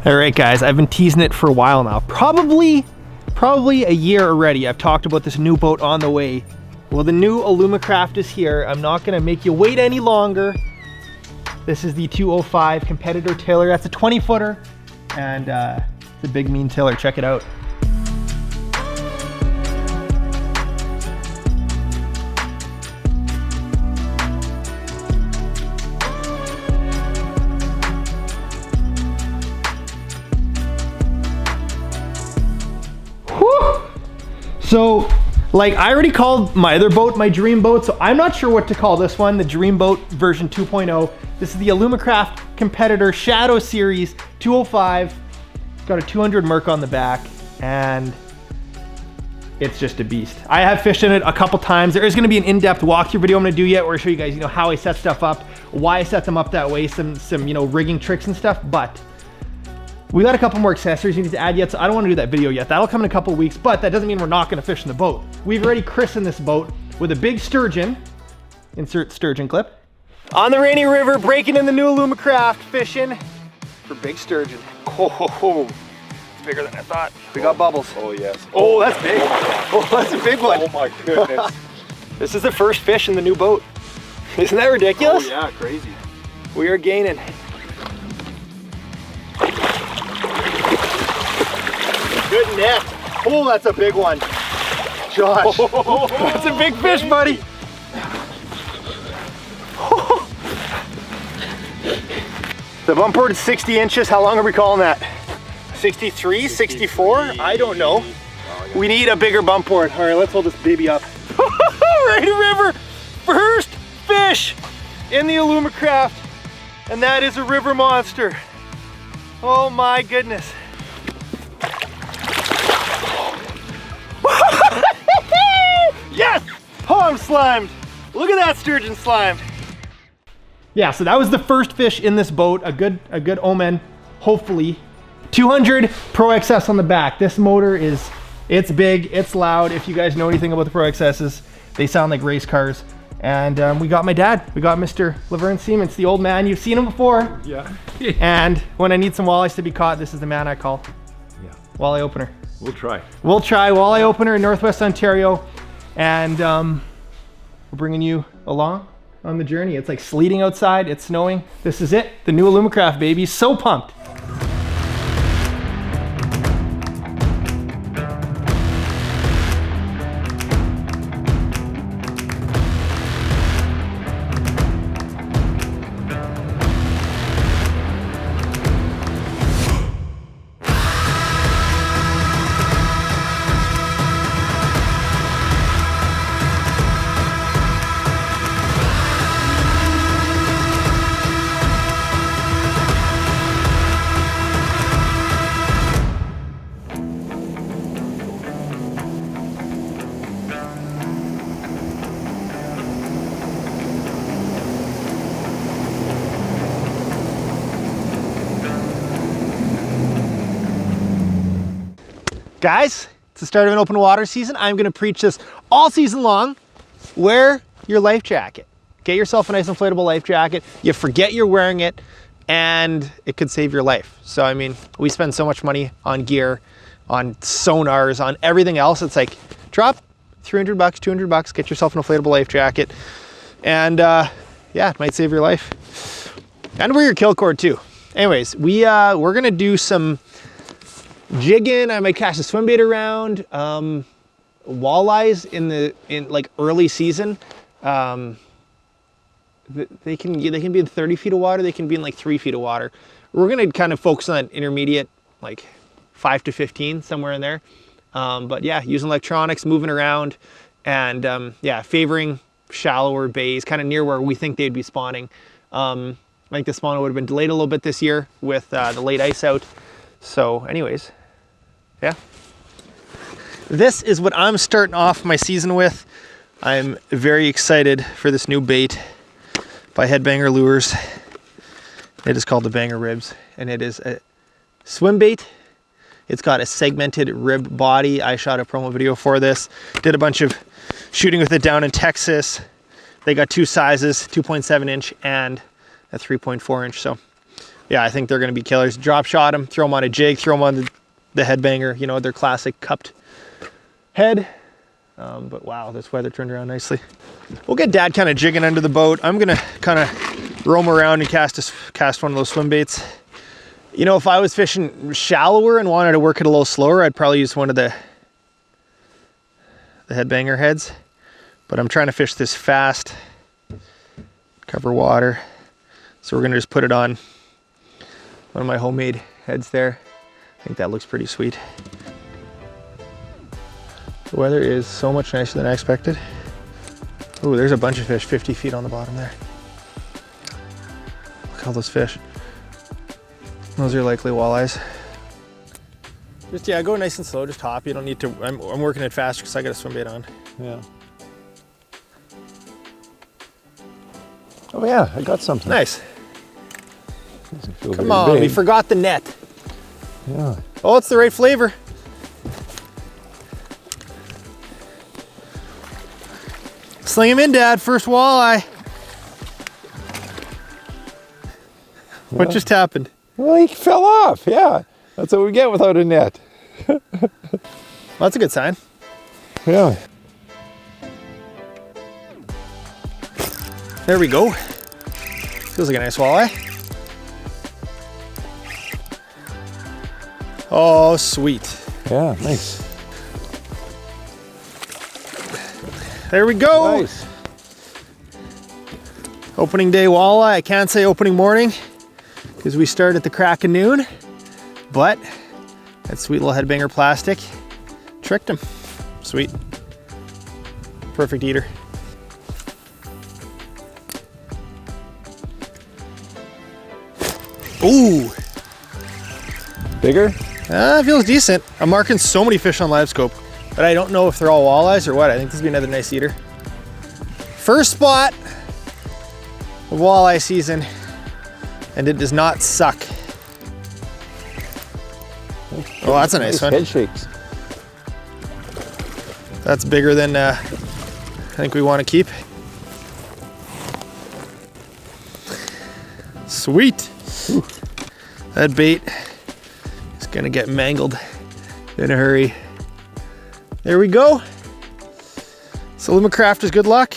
All right, guys, I've been teasing it for a while now. Probably a year already. I've talked about this new boat on the way. Well, the new Alumacraft is here. I'm not gonna make you wait any longer. This is the 205 competitor tiller. That's a 20-footer, and it's a big mean tiller. Check it out. So, like, I already called my other boat my dream boat, so I'm not sure what to call this one, the Dream Boat version 2.0. This is the Alumacraft Competitor Shadow Series 205. It's got a 200 Merc on the back, and it's just a beast. I have fished in it a couple times. There is gonna be an in-depth walkthrough video I'm gonna do yet, where I show you guys, how I set stuff up, why I set them up that way, some rigging tricks and stuff, but we got a couple more accessories we need to add yet, so I don't want to do that video yet. That'll come in a couple of weeks, but that doesn't mean we're not going to fish in the boat. We've already christened this boat with a big sturgeon. Insert sturgeon clip. On the Rainy River, breaking in the new Alumacraft, fishing for big sturgeon. Oh, it's bigger than I thought. We got bubbles. Oh, yes. Oh, that's big. Oh, that's a big one. Oh my goodness. This is the first fish in the new boat. Isn't that ridiculous? Oh yeah, crazy. We are gaining. Good net. Oh, that's a big one. Josh, that's a big fish, buddy. The bump board is 60 inches. How long are we calling that? 63, 64? I don't know. We need a bigger bump board. All right, let's hold this baby up. Rainy River, first fish in the Alumacraft, and that is a river monster. Oh my goodness. Yes! Oh, I'm slimed. Look at that sturgeon slime. Yeah, so that was the first fish in this boat. A good omen, hopefully. 200 Pro XS on the back. This motor it's big, it's loud. If you guys know anything about the Pro XSs, they sound like race cars. And we got my dad. We got Mr. Laverne Siemens, the old man. You've seen him before. Yeah. And when I need some walleyes to be caught, this is the man I call. Yeah. Walleye opener. We'll try. We'll try walleye opener in Northwest Ontario. And we're bringing you along on the journey. It's like sleeting outside, it's snowing. This is it, the new Alumacraft, baby. So pumped. Guys, it's the start of an open water season. I'm gonna preach this all season long. Wear your life jacket. Get yourself a nice inflatable life jacket. You forget you're wearing it, and it could save your life. So, I mean, we spend so much money on gear, on sonars, on everything else. It's like, drop 300 bucks, 200 bucks, get yourself an inflatable life jacket. And yeah, it might save your life. And wear your kill cord too. Anyways, we're gonna do some jigging. I might cast a swim bait around. Walleyes in like early season. They can be in 30 feet of water. They can be in like 3 feet of water. We're gonna kind of focus on intermediate, like 5 to 15, somewhere in there. But yeah, using electronics, moving around, and yeah, favoring shallower bays, kind of near where we think they'd be spawning. I think the spawning would have been delayed a little bit this year with the late ice out. So anyways, yeah. This is what I'm starting off my season with. I'm very excited for this new bait by Headbanger Lures. It is called the Banger Ribs, and it is a swim bait. It's got a segmented ribbed body. I shot a promo video for this. Did a bunch of shooting with it down in Texas. They got two sizes, 2.7 inch and a 3.4 inch. So Yeah, I think they're gonna be killers. Drop shot them, throw them on a jig, throw them on the headbanger, you know, their classic cupped head. But wow, this weather turned around nicely. We'll get Dad kind of jigging under the boat. I'm gonna kind of roam around and cast one of those swim baits. You know, if I was fishing shallower and wanted to work it a little slower, I'd probably use one of the headbanger heads. But I'm trying to fish this fast, cover water. So we're gonna just put it on one of my homemade heads there. I think that looks pretty sweet. The weather is so much nicer than I expected. Oh, there's a bunch of fish 50 feet on the bottom there. Look at all those fish. Those are likely walleyes. Just, yeah, go nice and slow, just hop. You don't need to, I'm working it faster because I got a swim bait on. Yeah. Oh yeah, I got something. Nice. Come Come on, we forgot the net. Yeah. Oh, it's the right flavor. Sling him in, Dad. First walleye. What just happened? Well, he fell off. Yeah, that's what we get without a net. Well, that's a good sign. Yeah. There we go. Feels like a nice walleye. Oh, sweet. Yeah, nice. There we go. Nice. Opening day walleye. I can't say opening morning because we start at the crack of noon, but that sweet little headbanger plastic tricked him. Sweet. Perfect eater. Ooh. Bigger? Feels decent. I'm marking so many fish on live scope, but I don't know if they're all walleyes or what. I think this will be another nice eater. First spot of walleye season, and it does not suck. Oh, that's a nice one. Head shakes. That's bigger than I think we want to keep. Sweet. Ooh. That bait is gonna get mangled in a hurry. There we go. So Alumacraft is good luck.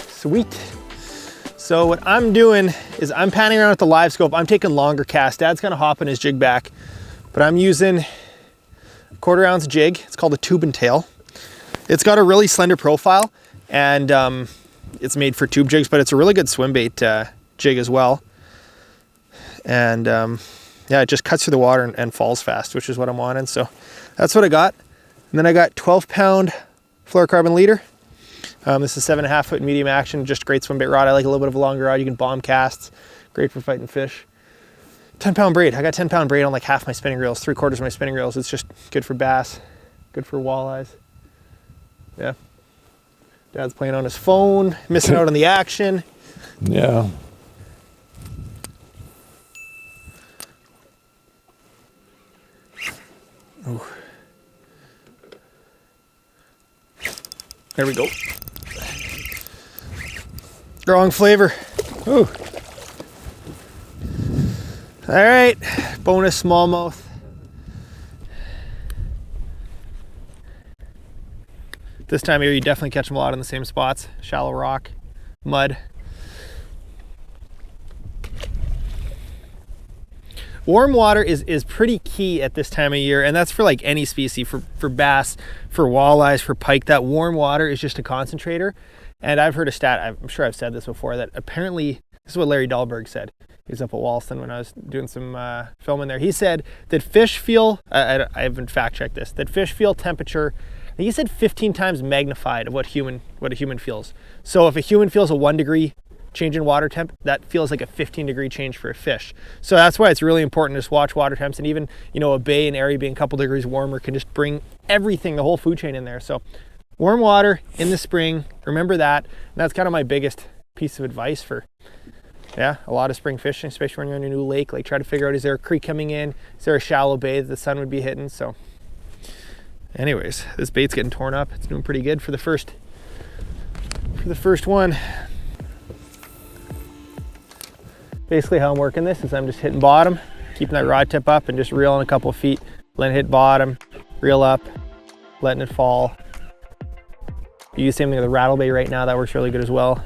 Sweet. So what I'm doing is I'm panning around with the live scope. I'm taking longer casts. Dad's kind of hopping his jig back, but I'm using a 1/4 ounce jig. It's called a tube and tail. It's got a really slender profile, and it's made for tube jigs, but it's a really good swim bait jig as well. And yeah, it just cuts through the water and falls fast, which is what I'm wanting. So that's what I got. And then I got 12-pound fluorocarbon leader. This is 7.5 foot medium action, just great swim bait rod. I like a little bit of a longer rod. You can bomb casts, great for fighting fish. 10-pound braid. I got 10-pound braid on like half my spinning reels, 3/4 of my spinning reels. It's just good for bass, good for walleyes. Yeah. Dad's playing on his phone, missing out on the action. Yeah. Ooh. There we go. Wrong flavor. Ooh. All right, bonus smallmouth. This time of year, you definitely catch them a lot in the same spots. Shallow rock, mud. Warm water is pretty key at this time of year, and that's for like any species, for bass, for walleyes, for pike. That warm water is just a concentrator. And I've heard a stat, I'm sure I've said this before, that apparently, this is what Larry Dahlberg said. He was up at Walston when I was doing some filming there. He said that fish feel, I haven't fact checked this, that fish feel temperature, he said 15 times magnified of what a human feels. So if a human feels a 1 degree change in water temp, that feels like a 15-degree change for a fish. So that's why it's really important to just watch water temps, and even, you know, a bay and area being a couple degrees warmer can just bring everything, the whole food chain in there. So warm water in the spring, remember that. And that's kind of my biggest piece of advice for, yeah, a lot of spring fishing, especially when you're in a new lake. Like, try to figure out, is there a creek coming in? Is there a shallow bay that the sun would be hitting? So anyways, this bait's getting torn up. It's doing pretty good for the first one. Basically how I'm working this is I'm just hitting bottom, keeping that rod tip up and just reeling a couple of feet, letting it hit bottom, reel up, letting it fall. You use the same thing with a rattle bait right now, that works really good as well.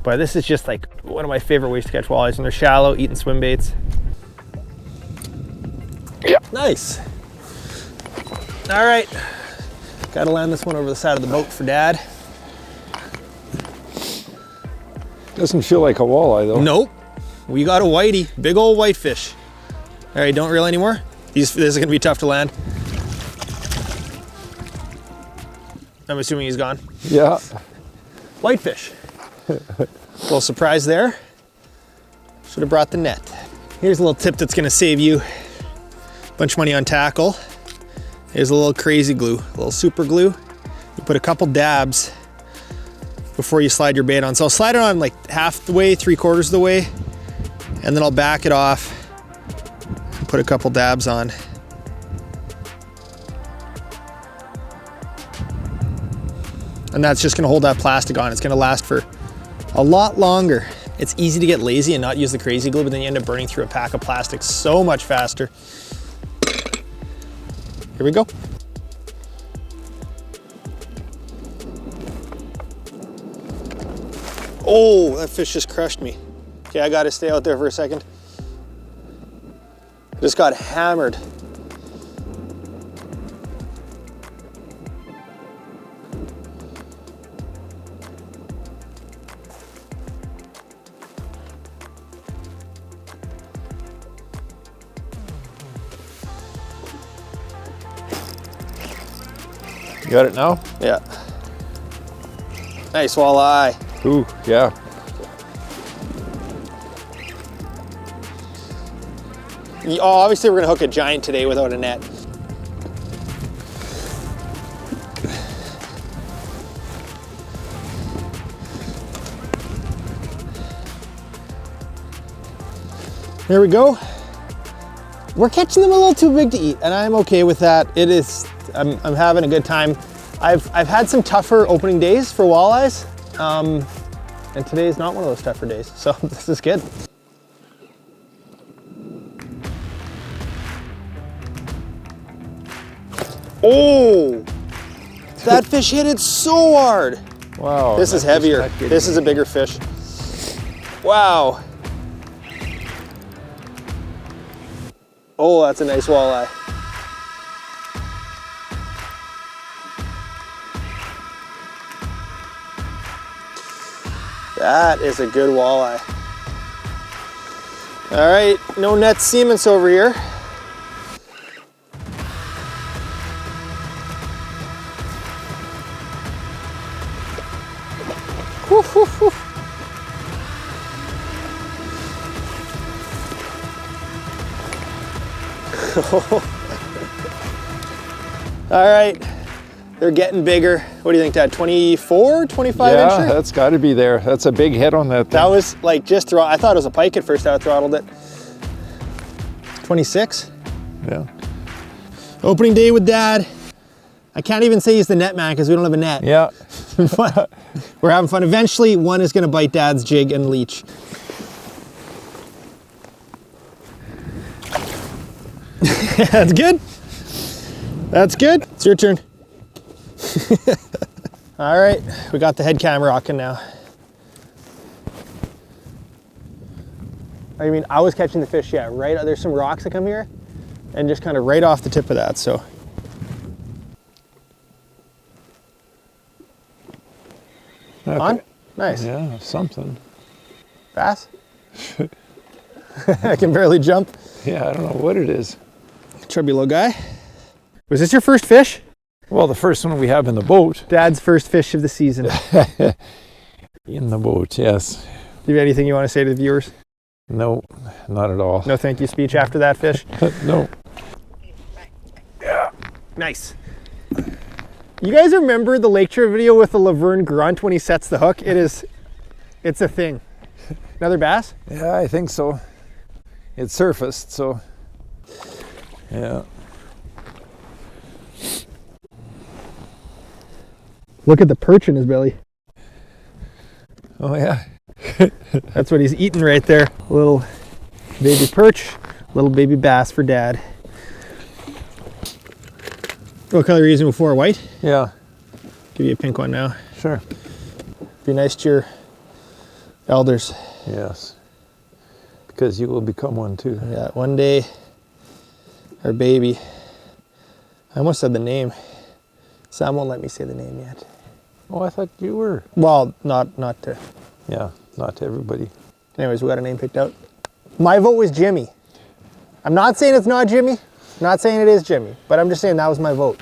But this is just like one of my favorite ways to catch walleyes when they're shallow, eating swim baits. Yeah. Nice. All right, gotta land this one over the side of the boat for Dad. Doesn't feel like a walleye though. Nope, we got a whitey, big old whitefish. All right, don't reel anymore. This is gonna be tough to land. I'm assuming he's gone. Yeah. Whitefish. Little surprise there. Should have brought the net. Here's a little tip that's gonna save you a bunch of money on tackle. Here's a little crazy glue, a little super glue. You put a couple dabs before you slide your bait on. So I'll slide it on like half the way, 3/4 of the way, and then I'll back it off and put a couple dabs on. And that's just gonna hold that plastic on. It's gonna last for a lot longer. It's easy to get lazy and not use the crazy glue, but then you end up burning through a pack of plastic so much faster. Here we go. Oh, that fish just crushed me. Okay, I gotta stay out there for a second. Just got hammered. You got it now? Yeah. Nice walleye. Ooh, yeah. Oh, obviously we're gonna hook a giant today without a net. There we go. We're catching them a little too big to eat, and I'm okay with that. It is, I'm having a good time. I've had some tougher opening days for walleyes, and today is not one of those tougher days, so this is good. Oh, that fish hit it so hard. Wow. This is heavier. This is a bigger fish. Wow. Oh, that's a nice walleye. That is a good walleye. All right, no net Siemens over here. Whew, whew, whew. All right, they're getting bigger. What do you think, Dad? 24, 25 Yeah, incher? that's got to be there. That's a big hit on that thing. That was like just I thought it was a pike at first. I throttled it. 26. Yeah. Opening day with Dad. I can't even say he's the net man because we don't have a net. Yeah. We're having fun. Eventually, one is going to bite Dad's jig and leech. That's good. That's good. It's your turn. All right, we got the head cam rocking now. I mean, I was catching the fish, yeah, right. There's some rocks that come here and just kind of right off the tip of that, so. Okay. On? Nice. Yeah, something. Bass? I can barely jump. Yeah, I don't know what it is. Chubby little guy. Was this your first fish? Well, the first one we have in the boat. Dad's first fish of the season. In the boat, yes. Do you have anything you want to say to the viewers? No, not at all. No thank you speech after that fish? No. Yeah. Nice. You guys remember the Lake Shore video with the Laverne grunt when he sets the hook? It's a thing. Another bass? Yeah, I think so. It surfaced, so yeah. Look at the perch in his belly. Oh yeah. That's what he's eating right there. Little baby perch, little baby bass for Dad. What color are you using before? White? Yeah. Give you a pink one now. Sure. Be nice to your elders. Yes. Because you will become one too. Yeah, one day, our baby. I almost said the name. Sam won't let me say the name yet. Oh, I thought you were. Well, not to. Yeah, not to everybody. Anyways, we got a name picked out. My vote was Jimmy. I'm not saying it's not Jimmy. I'm not saying it is Jimmy, but I'm just saying that was my vote.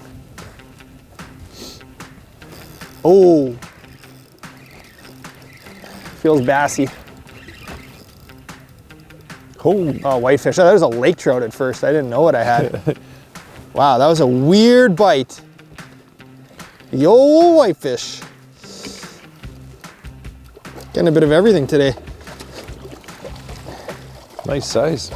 Oh. Feels bassy. Oh, whitefish. Oh, that was a lake trout at first. I didn't know what I had. Wow, that was a weird bite. The old whitefish. Getting a bit of everything today. Nice size.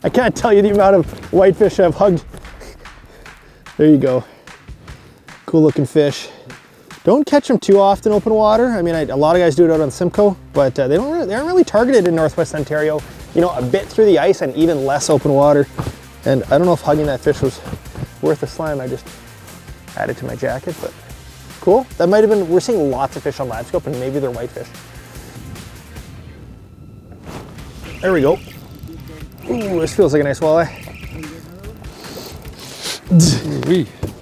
I can't tell you the amount of whitefish I've hugged. There you go. Cool looking fish. Don't catch them too often open water. I mean, a lot of guys do it out on Simcoe, but they aren't really targeted in Northwest Ontario. You know, a bit through the ice and even less open water. And I don't know if hugging that fish was worth the slime. I just added to my jacket, but cool. That might have been, we're seeing lots of fish on LiveScope and maybe they're whitefish. There we go. Ooh, this feels like a nice walleye.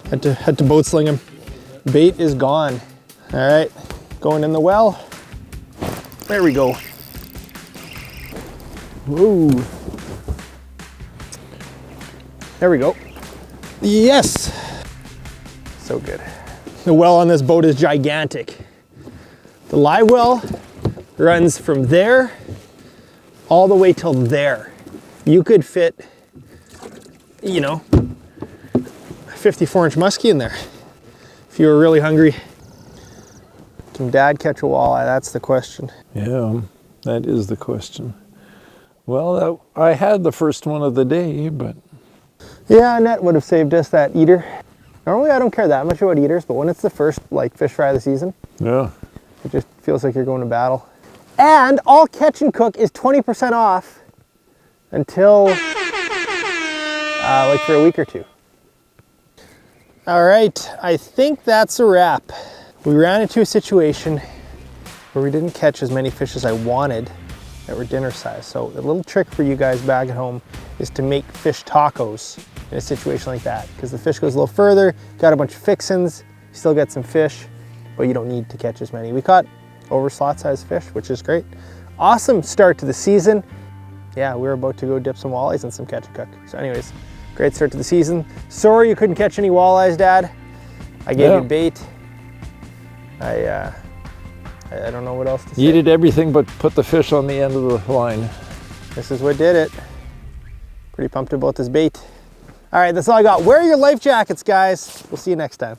Had to boat sling him. Bait is gone. All right, going in the well. There we go. Woo. There we go. Yes. So good. The well on this boat is gigantic. The live well runs from there all the way till there. You could fit, you know, a 54-inch muskie in there if you were really hungry. Can Dad catch a walleye? That's the question. Yeah, that is the question. Well, I had the first one of the day, but... Yeah, Annette would have saved us that eater. Normally I don't care that much about eaters, but when it's the first like fish fry of the season, yeah, it just feels like you're going to battle. And all catch and cook is 20% off until like for a week or two. All right, I think that's a wrap. We ran into a situation where we didn't catch as many fish as I wanted that were dinner size. So a little trick for you guys back at home is to make fish tacos in a situation like that, because the fish goes a little further, got a bunch of fixins, you still get some fish, but you don't need to catch as many. We caught over slot size fish, which is great. Awesome start to the season. Yeah, we're about to go dip some walleyes and some catch and cook. So anyways, great start to the season. Sorry you couldn't catch any walleyes, Dad. I gave you bait. I don't know what else to say. You did everything but put the fish on the end of the line. This is what did it. Pretty pumped about this bait. All right, that's all I got. Wear your life jackets, guys. We'll see you next time.